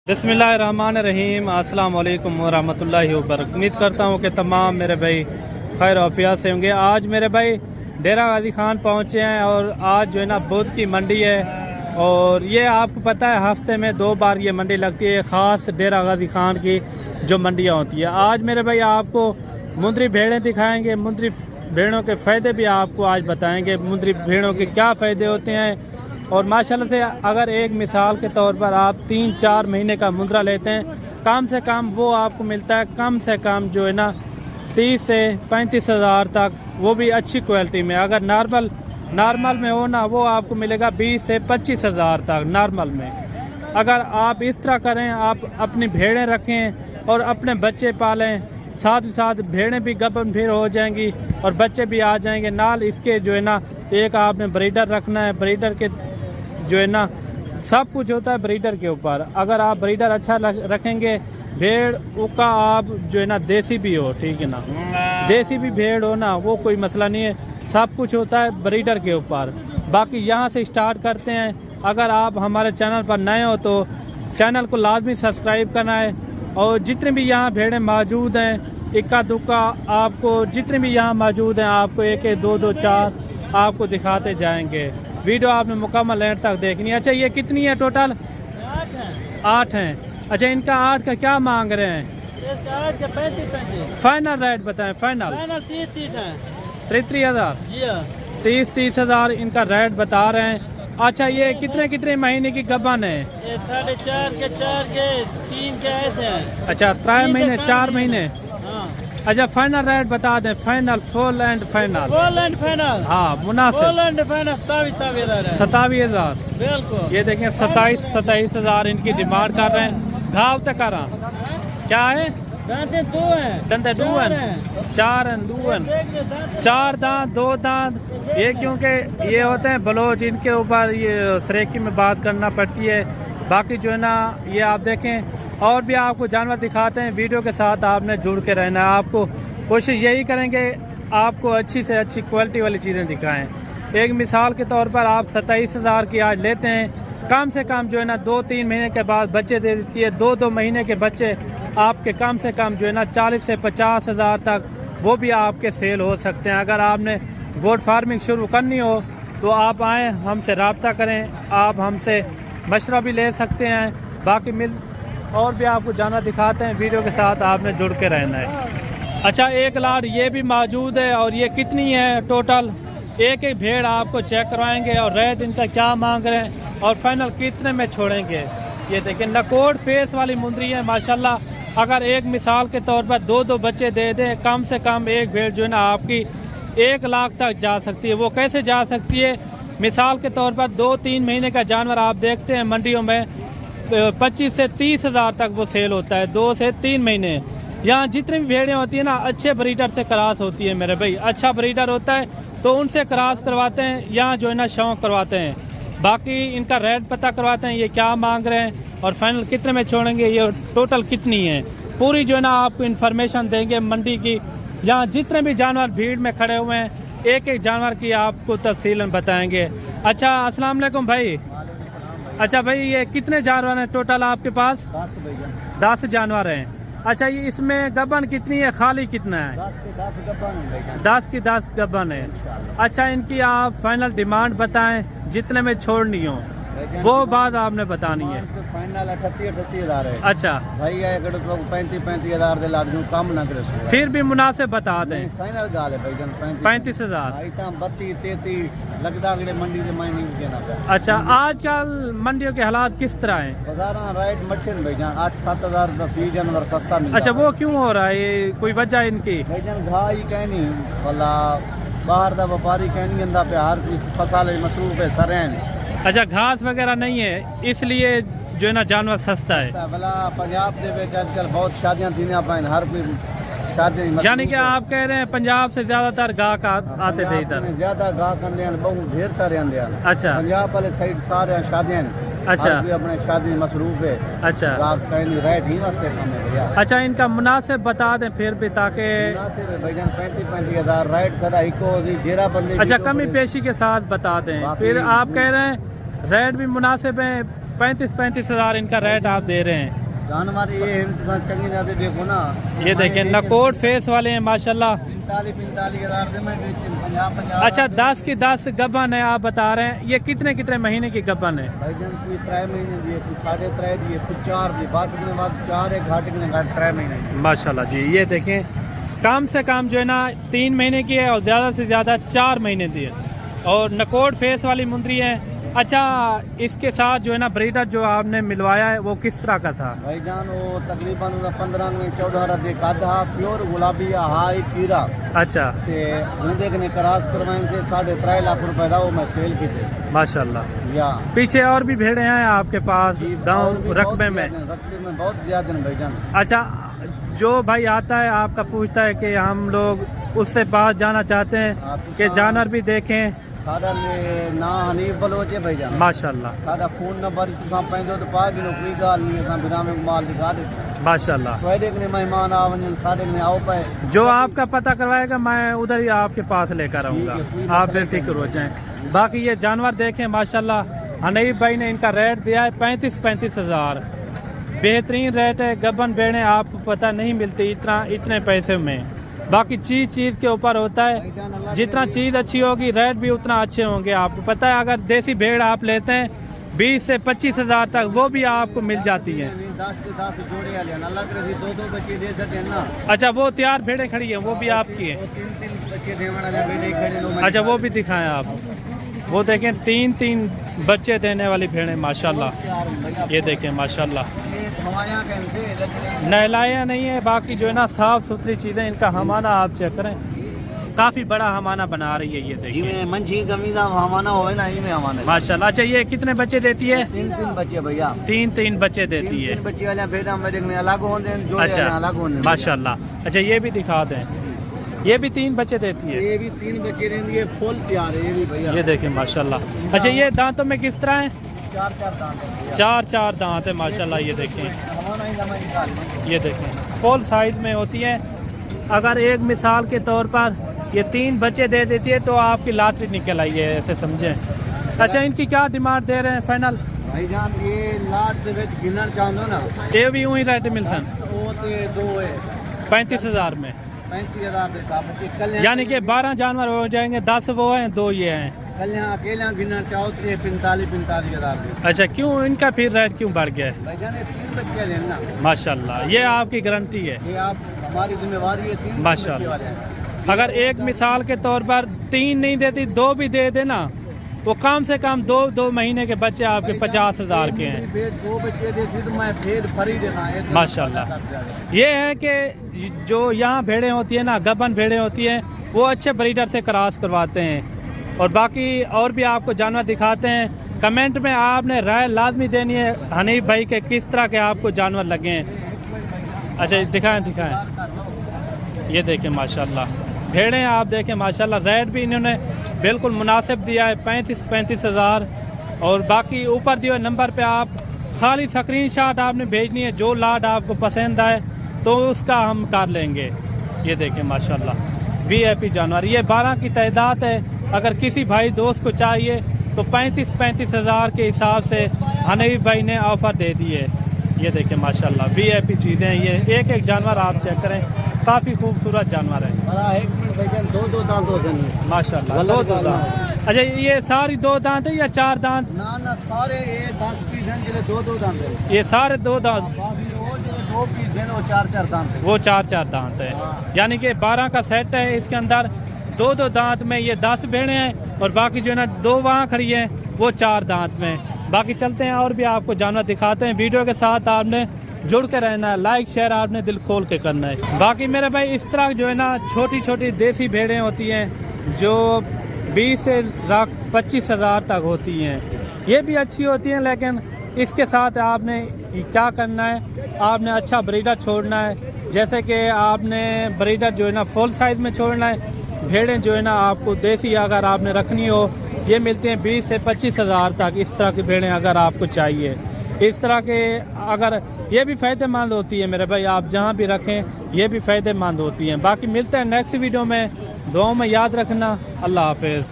बिस्मिल्लाहिर्रहमानिर्रहीम। अस्सलाम वालेकुम वरहमतुल्लाहि वबरकातुहू। उम्मीद करता हूँ कि तमाम मेरे भाई खैर आफियत से होंगे। आज मेरे भाई डेरा गाजी खान पहुँचे हैं और आज जो है ना बुध की मंडी है और ये आपको पता है हफ्ते में 2 बार ये मंडी लगती है, ख़ास डेरा गाजी खान की जो मंडियाँ होती है। आज मेरे भाई आपको मुंदरी भेड़ें दिखाएँगे, मुंदरी भेड़ों के फ़ायदे भी आपको आज बताएँगे, मुंदरी भेड़ों के क्या फ़ायदे होते हैं। और माशाल्लाह से अगर एक मिसाल के तौर पर आप 3-4 महीने का मुंद्रा लेते हैं, कम से कम वो आपको मिलता है कम से कम जो है ना 30 से 35 हज़ार तक, वो भी अच्छी क्वालिटी में। अगर नॉर्मल में हो ना वो आपको मिलेगा 20 से 25 हज़ार तक नॉर्मल में। अगर आप इस तरह करें, आप अपनी भेड़ें रखें और अपने बच्चे पालें, साथ ही साथ भेड़ें भी गबन फिर हो जाएंगी और बच्चे भी आ जाएंगे। नाल इसके जो है ना एक आपने ब्रीडर रखना है, ब्रीडर के जो है ना सब कुछ होता है ब्रीडर के ऊपर। अगर आप ब्रीडर अच्छा रखेंगे, भेड़ का आप जो है ना देसी भी हो, ठीक है ना, देसी भी भेड़ हो ना, वो कोई मसला नहीं है, सब कुछ होता है ब्रीडर के ऊपर। बाकी यहाँ से स्टार्ट करते हैं। अगर आप हमारे चैनल पर नए हो तो चैनल को लाजमी सब्सक्राइब करना है और जितने भी यहाँ भेड़ें मौजूद हैं, इक्का दुक्का आपको जितने भी यहाँ मौजूद हैं आपको एक 2 4 आपको दिखाते जाएंगे। वीडियो आपने मुकम्मल एंड तक देखनी है। अच्छा, ये कितनी है टोटल? 8 हैं। अच्छा, इनका 8 का क्या मांग रहे हैं? 8 का 35 फाइनल रेट बताएं। फाइनल 30 है। 33 हज़ार, जी हाँ, 30 हज़ार इनका रेट बता रहे हैं। अच्छा, ये कितने महीने की गबन है? ये 4.5 के 4 के 3 के ऐसे हैं। अच्छा, 3 महीने 4 महीने। हाँ, अच्छा, फाइनल रेट बता दें। Final full and final. Full and final. हाँ, मुनासिब। फुल एंड फाइनल 27 27 हज़ार। बिल्कुल। ये देखें 27 हज़ार इनकी डिमांड कर रहे हैं। घाव तक कर रहा क्या है? दांते 2 हैं। दंदे 2 हैं, 4 हैं, 2 हैं, 4 दांत 2 दांत। ये क्योंकि ये होते हैं बलोच, इनके ऊपर ये सरेकी में बात करना पड़ती है। बाकी जो है ना ये आप देखें और भी आपको जानवर दिखाते हैं। वीडियो के साथ आपने जुड़ के रहना है। आपको कोशिश यही करेंगे आपको अच्छी से अच्छी क्वालिटी वाली चीज़ें दिखाएं। एक मिसाल के तौर पर आप 27 हज़ार की आज लेते हैं, कम से कम जो है ना 2-3 महीने के बाद बच्चे दे देती है। 2 महीने के बच्चे आपके कम से कम जो है ना 40 से 50 हज़ार तक वो भी आपके सेल हो सकते हैं। अगर आपने गोट फार्मिंग शुरू करनी हो तो आप आएँ, हमसे रब्ता करें, आप हमसे मशवरा भी ले सकते हैं। बाकी और भी आपको जानवर दिखाते हैं। वीडियो के साथ आपने जुड़ के रहना है। अच्छा, एक लाट ये भी मौजूद है और ये कितनी है टोटल? एक भेड़ आपको चेक करवाएंगे और रेट इनका क्या मांग रहे हैं और फाइनल कितने में छोड़ेंगे। ये देखें नकोड़ फेस वाली मुंदरी है माशाल्लाह। अगर एक मिसाल के तौर पर 2 बच्चे दे दें, कम से कम एक भेड़ जो है ना आपकी 1 लाख तक जा सकती है। वो कैसे जा सकती है? मिसाल के तौर पर 2-3 महीने का जानवर आप देखते हैं मंडियों में 25 से 30 हज़ार तक वो सेल होता है। 2 से 3 महीने यहाँ जितनी भी भेड़ें होती हैं ना अच्छे ब्रीडर से क्रॉस होती है मेरे भाई। अच्छा ब्रीडर होता है तो उनसे क्रॉस करवाते हैं, यहाँ जो है ना शौक करवाते हैं। बाकी इनका रेट पता करवाते हैं, ये क्या मांग रहे हैं और फाइनल कितने में छोड़ेंगे, ये टोटल कितनी है, पूरी जो है ना आपको इन्फॉर्मेशन देंगे मंडी की। यहाँ जितने भी जानवर भीड़ में खड़े हुए हैं एक जानवर की आपको तफसीलन बताएँगे। अच्छा, अस्सलाम वालेकुम भाई। अच्छा भाई, ये कितने जानवर हैं टोटल आपके पास? 10 जानवर हैं। अच्छा, ये इसमें गबन कितनी है, खाली कितना है? 10 गब्बन है। 10 की 10 गबन है। अच्छा, इनकी आप फाइनल डिमांड बताएं जितने में छोड़नी हो, वो बात आपने बतानी है। फाइनल 38 हज़ार है। अच्छा भाई 35 हज़ार दे लाख कम ना करे, फिर भी मुनासिब बता दें। फाइनल गाल है भाई 35 हज़ार। 32-33 लगता अगले मंडी से मैं नहीं देना पाया। अच्छा, आजकल मंडियों के हालात किस तरह हैं? बाजार राइट मच्छन भाईजान 8-7 हज़ार फी जानवर सस्ता मिलता। अच्छा, वो क्यों हो रहा है? ये कोई वजह इनकी? भाईजान घा ही कहनी वाला बाहर दा व्यापारी कहनी अंदा पे हर फसल मसरूफ है सरेन। अच्छा, घास वगैरह नहीं है इसलिए जो है ना जानवर सस्ता है। भला पंजाब दे विच आजकल बहुत शादियां थी पाइन, हर कोई शादी। यानी कि आप कह रहे हैं पंजाब से ज्यादातर गाहक आते थे इधर? ज्यादा गाहक आंदे हैं, बहुत ढेर सारे आंदे हैं। अच्छा, पंजाब वाले साइड सारे शादियां। अच्छा, अपने शादी मसरूफ है। अच्छा, गाहक कहनी रेट ही वास्ते कम है भैया। अच्छा, इनका मुनासिब बता दें फिर भी ताकि। मुनासिब है भाईजान 35 हज़ार रेट सदा इको जेरा बंदे। अच्छा, कमी पेशी के साथ बता दें। फिर आप कह रहे हैं रेट भी मुनासिब है, 35 हज़ार इनका रेट आप दे रहे हैं। जानवर ये इंतजार चंगी जाते देखो ना, ये देखिए नकोट फेस वाले हैं माशाल्लाह। 45 हज़ार से मैं 50 अच्छा 10 की 10 गबन है आप बता रहे हैं, ये कितने महीने की गबन है? भाईजान कोई 3 महीने दिए, कोई 3.5 दिए, कुछ 4 दिए, बात के बाद 4 है, घाटे के घाट 3 महीने दिए। माशाल्लाह जी। ये देखें कम से कम जो है ना 3 महीने की है और ज़्यादा से ज़्यादा 4 महीने की है, और नकोट फेस वाली मुंदरी है। अच्छा इसके साथ जो है ना ब्रीडर जो आपने मिलवाया है वो किस तरह का था? भाईजान वो तकरीबन 15 में 14 देखा था, प्योर गुलाबी हाई कीरा। अच्छा देखने क्रॉस करवाने से 3.5 लाख रुपए था, वो मैं सेल की थे माशाल्लाह। या पीछे और भी भेड़े हैं आपके पास गाँव रकबे में? रकबे में बहुत ज्यादा हैं भाईजान। अच्छा जो भाई आता है आपका पूछता है कि हम लोग उससे पास जाना चाहते हैं कि जानवर भी देखें, सादा ना हनीफ बलोच है भाईजान माशाल्लाह। सादा फोन नंबर तुसां पंहिंजो त पा गिनो, कोई ॻाल्हि नहीं, असां बिना में माल दिखा दे माशाल्लाह। कोई देखने मेहमान आ वञनि, सादे में आओ पाए जो आपका पता करवाएगा मैं उधर ही आपके पास लेकर आऊँगा, आप बेफिक्र हो जाएं। बाकी ये जानवर देखें माशाल्लाह, हनीफ भाई ने इनका रेट दिया है 35 हज़ार, बेहतरीन रेट है। गबन भेड़ें आपको पता नहीं मिलती इतने पैसे में। बाकी चीज़ के ऊपर होता है, जितना चीज़ अच्छी होगी रेट भी उतना अच्छे होंगे। आपको पता है अगर देसी भेड़ आप लेते हैं 20 से 25 हज़ार तक वो भी आपको मिल जाती है। 10 जोड़े वाले ना लग रही 2 बच्चे दे सकते हैं ना। अच्छा वो तैयार भेड़ें खड़ी हैं वो भी आपकी हैं? 3 बच्चे देने वाले भेड़े खड़े। अच्छा वो भी दिखाएं आप, वो देखें 3 बच्चे देने वाली भेड़ें माशाल्लाह। ये देखें माशाल्लाह, नहलाया नहीं है, बाकी जो है ना साफ सुथरी चीज़ें। इनका हमाना आप चेक करें, काफ़ी बड़ा हमाना बना रही है। ये देखिए मंझी कमीजा हमाना होए ना, में हमाना माशाल्लाह। अच्छा ये कितने बच्चे देती है? 3 बच्चे भैया, 3 बच्चे देती है। 3 बच्चे वाले भेड़ा में देखने अलग होने, जोड़े अच्छा अलग होने माशाल्लाह। अच्छा ये भी दिखा दें, ये भी 3 बच्चे देती है। ये भी 3 बच्चे देंगी, ये फुल तैयार है ये भी भैया। ये देखें माशाल्लाह। अच्छा ये दांतों में किस तरह है? 4 दांत है, 4 दांत है माशाल्लाह। ये देखें, ये देखें फुल साइज में होती है। अगर एक मिसाल के तौर पर ये 3 बच्चे दे देती है तो आपकी लॉटरी निकल आई है, ऐसे समझें। अच्छा इनकी क्या डिमांड दे रहे हैं फाइनल? भाईजान ये लाट से गिनना चाहो ना, ये भी यूँ ही रेट मिलसन वो तो 2 है 35 हज़ार में, 35,000 के हिसाब से। यानी कि 12 जानवर हो जाएंगे, 10 वो हैं 2 ये हैं। कल यहाँ अकेला गिनना चाहो तो 45,000। अच्छा क्यों इनका फिर रेट क्यों बढ़ गया है? भाईजान 3 बच्चे देना माशाल्लाह, ये आपकी गारंटी है, ये आप हमारी जिम्मेवारी है। 3 माशाल्लाह। अगर एक मिसाल के तौर पर 3 नहीं देती 2 भी दे देना, वो कम से कम 2 महीने के बच्चे आपके 50 हज़ार के हैं। 2 बच्चे देसी तो मैं फिर फरी देना है माशाल्लाह। ये है कि जो यहाँ भेड़ें होती है ना, गबन भेड़ें होती हैं, वो अच्छे ब्रीडर से क्रॉस करवाते हैं। और बाकी और भी आपको जानवर दिखाते हैं। कमेंट में आपने राय लाजमी देनी है हनीफ भाई के किस तरह के आपको जानवर लगे हैं। अच्छा दिखाएं, ये देखें माशाल्लाह भेड़ें आप देखें माशाल्लाह। रेट भी इन्होंने बिल्कुल मुनासिब दिया है 35 हज़ार। और बाकी ऊपर दिए नंबर पे आप खाली स्क्रीनशॉट आपने भेजनी है, जो लाट आपको पसंद आए तो उसका हम कर लेंगे। ये देखें माशाल्लाह VIP जानवर, ये 12 की तादाद है। अगर किसी भाई दोस्त को चाहिए तो 35 हज़ार के हिसाब से हनीफ भाई ने ऑफ़र दे दी है। ये देखें माशाल्लाह VIP चीज़ें हैं। ये एक जानवर आप चेक करें, काफ़ी खूबसूरत जानवर है। 2 दांत होते हैं माशाल्लाह, 2 दांत। अच्छा ये सारी 2 दांत है या 4 दांत? ना सारे ये 10 पीस हैं जिले 2 दांत है। ये सारे 2 दांत, 2 पीस हैं वो 4 दांत है। वो 4 दांत है, यानी कि 12 का सेट है। इसके अंदर 2 दांत में ये 10 भेड़ें हैं और बाकी जो है ना 2 वहाँ खड़ी हैं वो 4 दांत में। बाकी चलते हैं और भी आपको जानवर दिखाते हैं। वीडियो के साथ आपने जुड़ के रहना है, लाइक शेयर आपने दिल खोल के करना है। बाकी मेरे भाई इस तरह जो है ना छोटी देसी भेड़ें होती हैं जो 20 से 25 हज़ार तक होती हैं, ये भी अच्छी होती हैं। लेकिन इसके साथ आपने क्या करना है, आपने अच्छा ब्रीडर छोड़ना है। जैसे कि आपने ब्रीडर जो है ना फुल साइज़ में छोड़ना है। भेड़ें जो है ना आपको देसी अगर आपने रखनी हो, ये मिलते हैं 20 से 25 हज़ार तक। इस तरह की भेड़ें अगर आपको चाहिए, इस तरह के अगर ये भी फ़ायदेमंद होती है मेरे भाई, आप जहाँ भी रखें ये भी फ़ायदेमंद होती हैं। बाकी मिलते हैं नेक्स्ट वीडियो में, दुआओं में याद रखना। अल्लाह हाफ़िज़।